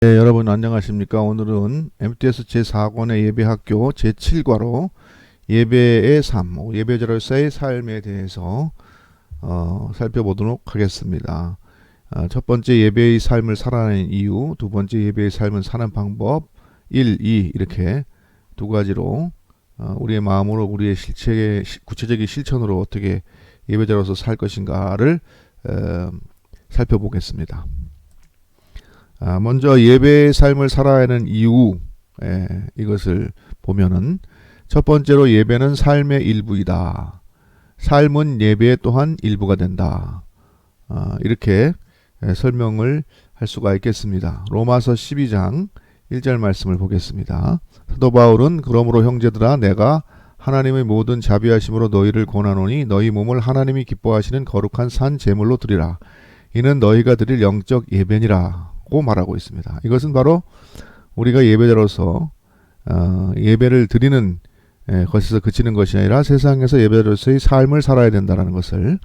네, 여러분 안녕하십니까? 오늘은 MTS 제4권의 예배학교 제7과로 예배의 삶, 예배자로서의 삶에 대해서 살펴보도록 하겠습니다. 첫 번째 예배의 삶을 살아내는 이유, 두 번째 예배의 삶을 사는 방법, 1, 2 이렇게 두 가지로 우리의 마음으로 우리의 구체적인 실천으로 어떻게 예배자로서 살 것인가를 살펴보겠습니다. 먼저 예배의 삶을 살아야 하는 이유, 이것을 보면은 첫 번째로 예배는 삶의 일부이다. 삶은 예배 또한 일부가 된다. 이렇게 설명을 할 수가 있겠습니다. 로마서 12장 1절 말씀을 보겠습니다. 사도 바울은 그러므로 형제들아 내가 하나님의 모든 자비하심으로 너희를 권하노니 너희 몸을 하나님이 기뻐하시는 거룩한 산 제물로 드리라. 이는 너희가 드릴 영적 예배니라. 고 말하고 있습니다. 이것은 바로 우리가 예배자로서 예배를 드리는 것에서 그치는 것이 아니라 세상에서 예배자로서의 삶을 살아야 된다는 것을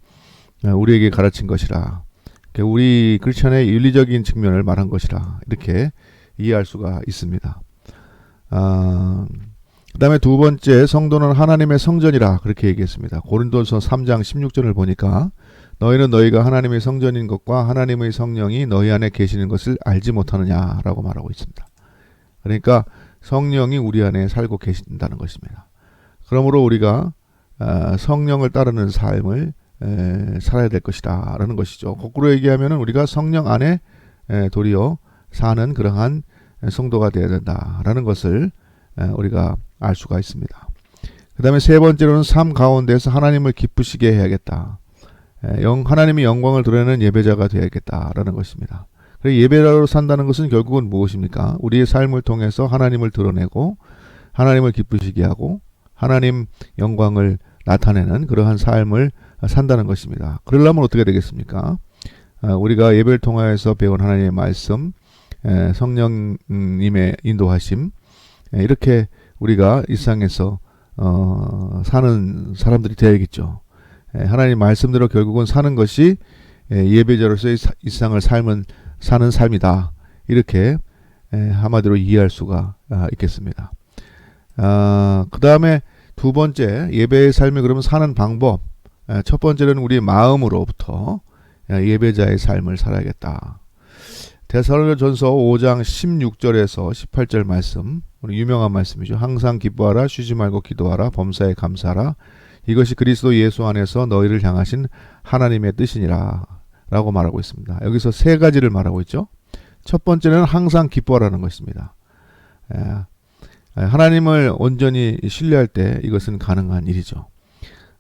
우리에게 가르친 것이라. 우리 크리스천의 윤리적인 측면을 말한 것이라. 이렇게 이해할 수가 있습니다. 그 다음에 두 번째, 성도는 하나님의 성전이라 그렇게 얘기했습니다. 고린도서 3장 16절을 보니까 너희는 너희가 하나님의 성전인 것과 하나님의 성령이 너희 안에 계시는 것을 알지 못하느냐라고 말하고 있습니다. 그러니까 성령이 우리 안에 살고 계신다는 것입니다. 그러므로 우리가 성령을 따르는 삶을 살아야 될 것이다 라는 것이죠. 거꾸로 얘기하면 우리가 성령 안에 도리어 사는 그러한 성도가 되어야 된다라는 것을 우리가 알 수가 있습니다. 그 다음에 세 번째로는 삶 가운데서 하나님을 기쁘시게 해야겠다. 하나님의 영광을 드러내는 예배자가 되어야겠다라는 것입니다. 예배자로 산다는 것은 결국은 무엇입니까? 우리의 삶을 통해서 하나님을 드러내고 하나님을 기쁘시게 하고 하나님 영광을 나타내는 그러한 삶을 산다는 것입니다. 그러려면 어떻게 되겠습니까? 우리가 예배를 통하여서 배운 하나님의 말씀, 성령님의 인도하심, 이렇게 우리가 일상에서 사는 사람들이 되어야겠죠. 하나님 말씀대로 결국은 사는 것이 예배자로서의 일상을 사는 삶이다. 이렇게 한마디로 이해할 수가 있겠습니다. 그 다음에 두 번째, 예배의 삶이 그러면 사는 방법. 첫 번째는 우리 마음으로부터 예배자의 삶을 살아야겠다. 데살로니가전서 5장 16절에서 18절 말씀, 우리 유명한 말씀이죠. 항상 기뻐하라, 쉬지 말고 기도하라, 범사에 감사하라. 이것이 그리스도 예수 안에서 너희를 향하신 하나님의 뜻이니라 라고 말하고 있습니다. 여기서 세 가지를 말하고 있죠. 첫 번째는 항상 기뻐하라는 것입니다. 하나님을 온전히 신뢰할 때 이것은 가능한 일이죠.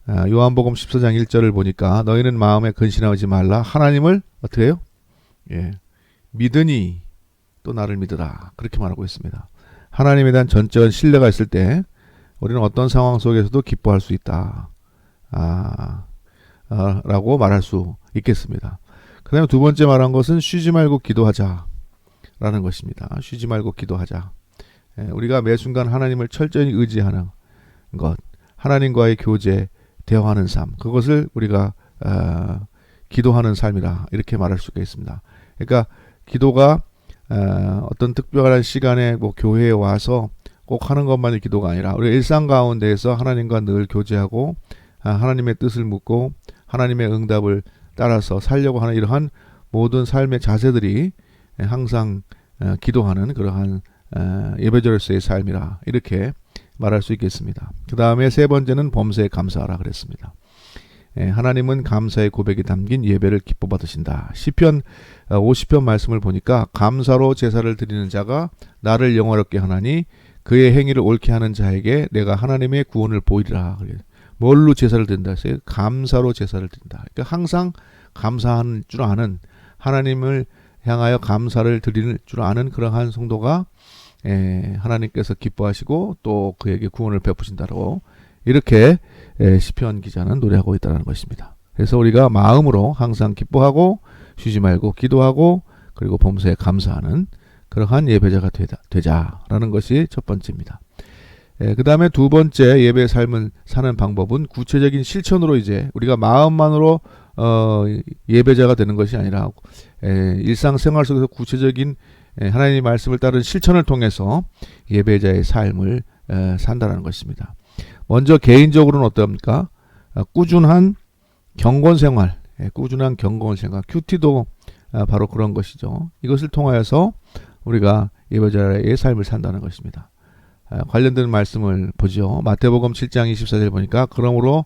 요한복음 14장 1절을 보니까 너희는 마음에 근심하지 말라. 하나님을 어떻게 해요? 믿으니 또 나를 믿으라. 그렇게 말하고 있습니다. 하나님에 대한 전적인 신뢰가 있을 때 우리는 어떤 상황 속에서도 기뻐할 수 있다. 라고 말할 수 있겠습니다. 그 다음에 두 번째 말한 것은 쉬지 말고 기도하자 라는 것입니다. 쉬지 말고 기도하자. 우리가 매 순간 하나님을 철저히 의지하는 것, 하나님과의 교제, 대화하는 삶, 그것을 우리가 기도하는 삶이라 이렇게 말할 수가 있습니다. 그러니까 기도가 어떤 특별한 시간에 교회에 와서 꼭 하는 것만이 기도가 아니라 우리 일상 가운데에서 하나님과 늘 교제하고 하나님의 뜻을 묻고 하나님의 응답을 따라서 살려고 하는 이러한 모든 삶의 자세들이 항상 기도하는 그러한 예배자로서의 삶이라 이렇게 말할 수 있겠습니다. 그 다음에 세 번째는 범사에 감사하라 그랬습니다. 하나님은 감사의 고백이 담긴 예배를 기뻐 받으신다. 시편 50편 말씀을 보니까 감사로 제사를 드리는 자가 나를 영화롭게 하나니 그의 행위를 옳게 하는 자에게 내가 하나님의 구원을 보이리라. 뭘로 제사를 드린다 했어요? 감사로 제사를 드린다. 그러니까 항상 감사하는 줄 아는, 하나님을 향하여 감사를 드리는 줄 아는 그러한 성도가 하나님께서 기뻐하시고 또 그에게 구원을 베푸신다고 이렇게 시편 기자는 노래하고 있다는 것입니다. 그래서 우리가 마음으로 항상 기뻐하고 쉬지 말고 기도하고 그리고 범사에 감사하는 그러한 예배자가 되자라는 것이 첫 번째입니다. 그 다음에 두 번째 예배의 삶을 사는 방법은 구체적인 실천으로 이제 우리가 마음만으로 예배자가 되는 것이 아니라 일상생활 속에서 구체적인 하나님의 말씀을 따른 실천을 통해서 예배자의 삶을 산다는 것입니다. 먼저 개인적으로는 어떻습니까? 꾸준한 경건생활, 꾸준한 경건생활, 큐티도 바로 그런 것이죠. 이것을 통하여서 우리가 예배자의 삶을 산다는 것입니다. 관련된 말씀을 보죠. 마태복음 7장 24절 보니까 그러므로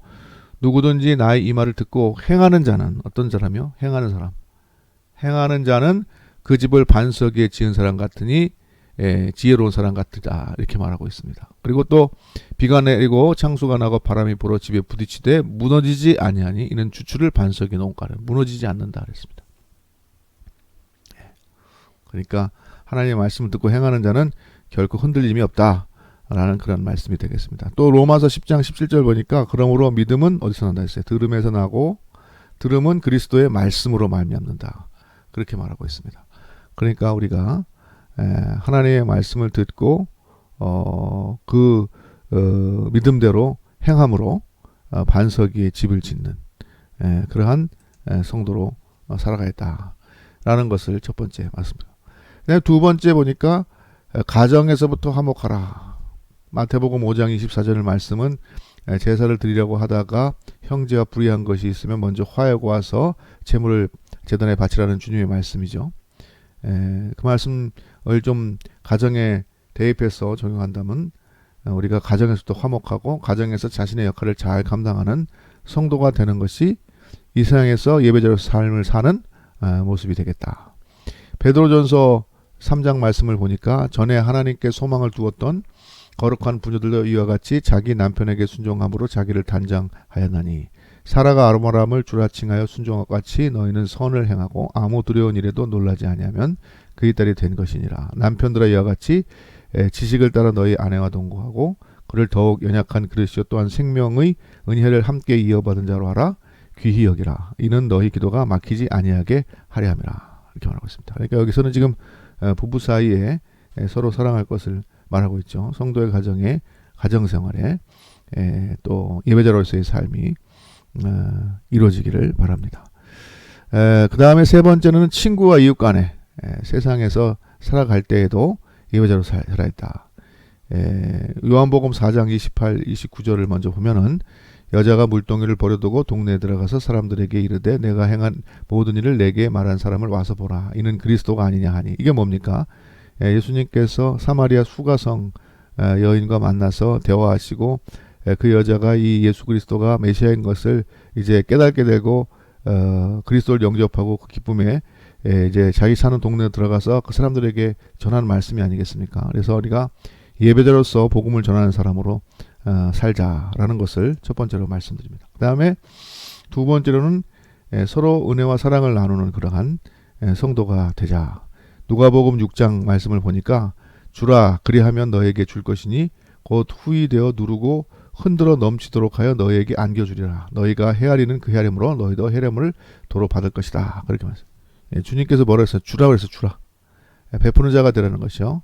누구든지 나의 이 말을 듣고 행하는 자는 어떤 자라며? 행하는 자는 그 집을 반석 위에 지은 사람 같으니 지혜로운 사람 같으다 이렇게 말하고 있습니다. 그리고 또 비가 내리고 창수가 나고 바람이 불어 집에 부딪히되 무너지지 아니하니 이는 주추를 반석 위에 놓은 까라. 무너지지 않는다 그랬습니다. 그러니까 하나님의 말씀을 듣고 행하는 자는 결코 흔들림이 없다라는 그런 말씀이 되겠습니다. 또 로마서 10장 17절 보니까 그러므로 믿음은 어디서 난다 했어요? 들음에서 나고 들음은 그리스도의 말씀으로 말미암는다. 그렇게 말하고 있습니다. 그러니까 우리가 하나님의 말씀을 듣고 그 믿음대로 행함으로 반석 위에 집을 짓는 그러한 성도로 살아가겠다라는 것을 첫 번째 말씀드립니다. 두 번째 보니까 가정에서부터 화목하라. 마태복음 5장 24절 말씀은 제사를 드리려고 하다가 형제와 불의한 것이 있으면 먼저 화해하고 와서 제물을 제단에 바치라는 주님의 말씀이죠. 그 말씀을 좀 가정에 대입해서 적용한다면 우리가 가정에서도 화목하고 가정에서 자신의 역할을 잘 감당하는 성도가 되는 것이 이 세상에서 예배자로 삶을 사는 모습이 되겠다. 베드로전서 3장 말씀을 보니까 전에 하나님께 소망을 두었던 거룩한 부녀들도 이와 같이 자기 남편에게 순종함으로 자기를 단장하였나니 사라가 아므람을 주라 칭하여 순종함과 같이 너희는 선을 행하고 아무 두려운 일에도 놀라지 아니하면 그의 딸이 된 것이니라. 남편들아 이와 같이 지식을 따라 너희 아내와 동거하고 그를 더욱 연약한 그릇이요 또한 생명의 은혜를 함께 이어받은 자로 하라. 귀히 여기라. 이는 너희 기도가 막히지 아니하게 하려 함이라. 이렇게 말하고 있습니다. 그러니까 여기서는 지금 부부 사이에 서로 사랑할 것을 말하고 있죠. 성도의 가정에 가정생활에 또 예배자로서의 삶이 이루어지기를 바랍니다. 그 다음에 세 번째는 친구와 이웃 간에 세상에서 살아갈 때에도 예배자로 살아야 했다. 요한복음 4장 28, 29절을 먼저 보면은 여자가 물동이를 버려두고 동네에 들어가서 사람들에게 이르되 내가 행한 모든 일을 내게 말한 사람을 와서 보라. 이는 그리스도가 아니냐 하니. 이게 뭡니까? 예수님께서 사마리아 수가성 여인과 만나서 대화하시고 그 여자가 이 예수 그리스도가 메시아인 것을 이제 깨닫게 되고 그리스도를 영접하고 그 기쁨에 이제 자기 사는 동네에 들어가서 그 사람들에게 전하는 말씀이 아니겠습니까? 그래서 우리가 예배자로서 복음을 전하는 사람으로 살자라는 것을 첫 번째로 말씀드립니다. 그 다음에 두 번째로는 서로 은혜와 사랑을 나누는 그러한 성도가 되자. 누가복음 6장 말씀을 보니까 주라 그리하면 너에게 줄 것이니 곧 후히 되어 누르고 흔들어 넘치도록 하여 너에게 안겨주리라. 너희가 헤아리는 그 헤아림으로 너희도 헤아림을 도로 받을 것이다. 그렇게 말씀. 주님께서 뭐라 했어요? 주라 그래서 주라. 베푸는 자가 되라는 것이요.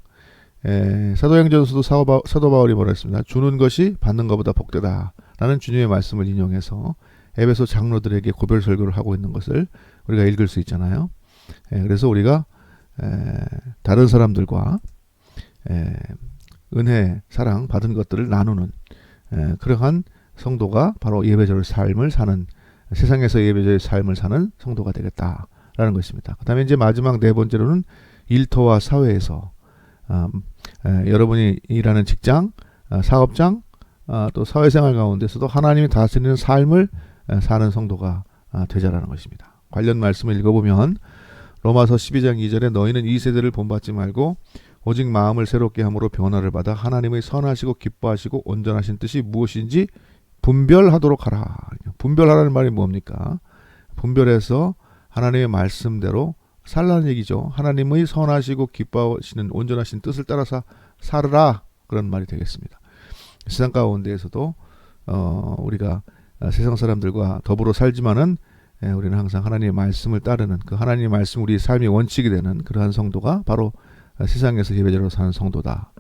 사도행전서도 사도 바울이 뭐라 했습니다. 주는 것이 받는 것보다 복되다. 라는 주님의 말씀을 인용해서 에베소 장로들에게 고별 설교를 하고 있는 것을 우리가 읽을 수 있잖아요. 그래서 우리가 다른 사람들과 은혜, 사랑 받은 것들을 나누는 그러한 성도가 바로 예배자의 삶을 사는 세상에서 예배자의 삶을 사는 성도가 되겠다라는 것입니다. 그 다음에 이제 마지막 네 번째로는 일터와 사회에서 여러분이 일하는 직장, 사업장, 또 사회생활 가운데서도 하나님이 다스리는 삶을 사는 성도가 되자라는 것입니다. 관련 말씀을 읽어보면 로마서 12장 2절에 너희는 이 세대를 본받지 말고 오직 마음을 새롭게 함으로 변화를 받아 하나님의 선하시고 기뻐하시고 온전하신 뜻이 무엇인지 분별하도록 하라. 분별하라는 말이 뭡니까? 분별해서 하나님의 말씀대로 살라는 얘기죠. 하나님의 선하시고 기뻐하시는 온전하신 뜻을 따라서 살으라. 그런 말이 되겠습니다. 세상 가운데에서도 우리가 세상 사람들과 더불어 살지만은 우리는 항상 하나님의 말씀을 따르는 그 하나님의 말씀 우리의 삶의 원칙이 되는 그러한 성도가 바로 세상에서 예배자로 사는 성도다.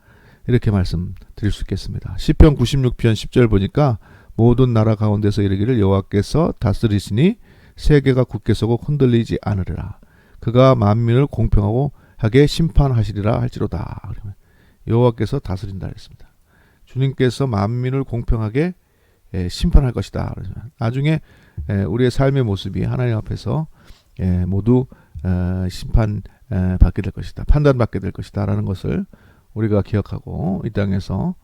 이렇게 말씀드릴 수 있겠습니다. 시편 96편 10절 보니까 모든 나라 가운데서 이르기를 여호와께서 다스리시니 세계가 굳게 서고 흔들리지 않으리라. 그가 만민을 공평하고 하게 심판하시리라 할지로다. 그러면 여호와께서 다스린다 했습니다. 주님께서 만민을 공평하게 심판할 것이다. 나중에 우리의 삶의 모습이 하나님 앞에서 모두 심판 받게 될 것이다. 판단받게 될 것이다. 라는 것을 우리가 기억하고 이 땅에서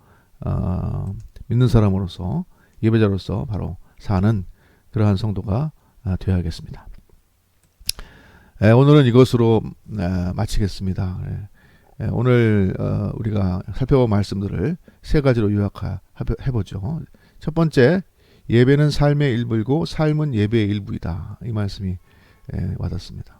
믿는 사람으로서 예배자로서 바로 사는 그러한 성도가 되어야겠습니다. 오늘은 이것으로 마치겠습니다. 오늘 우리가 살펴본 말씀들을 세 가지로 요약해보죠. 첫 번째, 예배는 삶의 일부이고 삶은 예배의 일부이다. 이 말씀이 와닿습니다.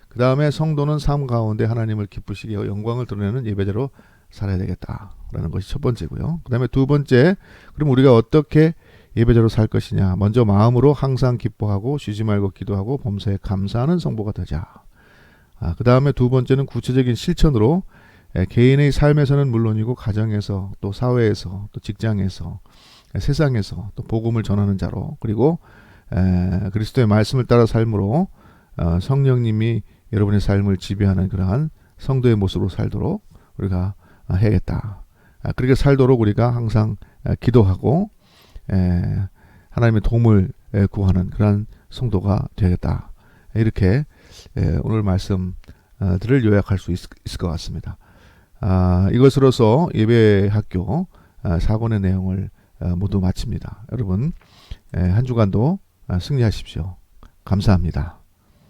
그 다음에 성도는 삶 가운데 하나님을 기쁘시게 하고 영광을 드러내는 예배자로 살아야 되겠다라는 것이 첫 번째고요. 그 다음에 두 번째, 그럼 우리가 어떻게 예배자로 살 것이냐. 먼저 마음으로 항상 기뻐하고 쉬지 말고 기도하고 범사에 감사하는 성도가 되자. 그 다음에 두 번째는 구체적인 실천으로 개인의 삶에서는 물론이고 가정에서 또 사회에서 또 직장에서 세상에서 또 복음을 전하는 자로, 그리고 그리스도의 말씀을 따라 삶으로 성령님이 여러분의 삶을 지배하는 그러한 성도의 모습으로 살도록 우리가 해야겠다. 그렇게 살도록 우리가 항상 기도하고 하나님의 도움을 구하는 그러한 성도가 되겠다. 이렇게 오늘 말씀들을 요약할 수 있을 것 같습니다. 이것으로서 예배학교 4권의 내용을 모두 마칩니다. 여러분 한 주간도 승리하십시오. 감사합니다.